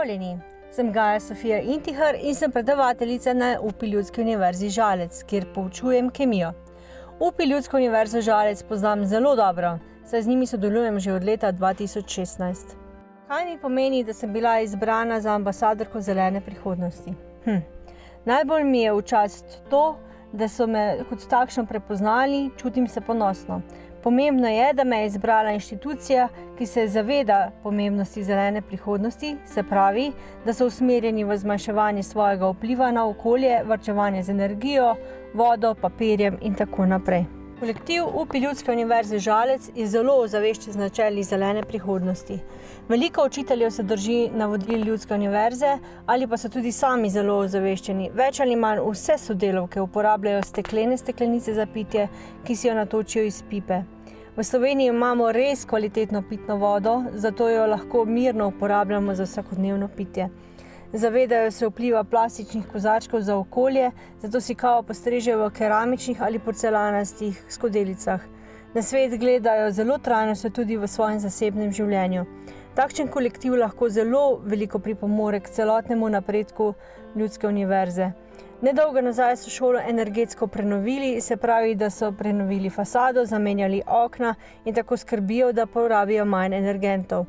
Pozdravljeni, sem Gaja Sofija Intihar in sem predavateljica na UPI Ljudski univerzi Žalec, kjer poučujem kemijo. UPI Ljudsko univerzo Žalec poznam zelo dobro, saj z njimi sodelujem že od leta 2016. Kaj mi pomeni, da sem bila izbrana za ambasadorko zelene prihodnosti? Najbolj mi je v čast to, da so me kot takšno prepoznali, čutim se ponosno. Pomembno je, da me je izbrala inštitucija, ki se zaveda pomembnosti zelene prihodnosti, se pravi, da so usmerjeni v zmanjševanje svojega vpliva na okolje, varčevanje z energijo, vodo, papirjem in tako naprej. Kolektiv UPI Ljudske univerze Žalec je zelo ozaveščen z načeli zelene prihodnosti. Veliko učiteljev se drži navodil Ljudske univerze ali pa so tudi sami zelo ozaveščeni. Več ali manj vse sodelavke uporabljajo steklene steklenice za pitje, ki si jo natočijo iz pipe. V Sloveniji imamo res kvalitetno pitno vodo, zato jo lahko mirno uporabljamo za vsakodnevno pitje. Zavedajo se vpliva plastičnih kozarčkov za okolje, zato si kavo postrežejo v keramičnih ali porcelanastih skodelicah. Na svet gledajo zelo trajnostno tudi v svojem zasebnem življenju. Takšen kolektiv lahko zelo veliko pripomore k celotnemu napredku Ljudske univerze. Nedolgo nazaj so šolo energetsko prenovili, se pravi, da so prenovili fasado, zamenjali okna in tako skrbijo, da porabijo manj energentov.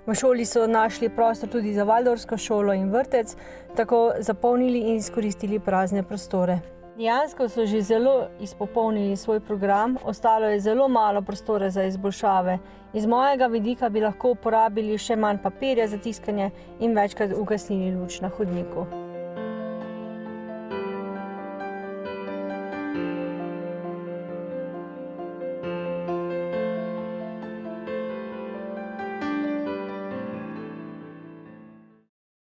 V šoli so našli prostor tudi za Valdorsko šolo in vrtec, tako zapolnili in izkoristili prazne prostore. Dejansko so že zelo izpopolnili svoj program, ostalo je zelo malo prostora za izboljšave. Iz mojega vidika bi lahko uporabili še manj papirja za tiskanje in večkrat ugasnili luč na hodniku.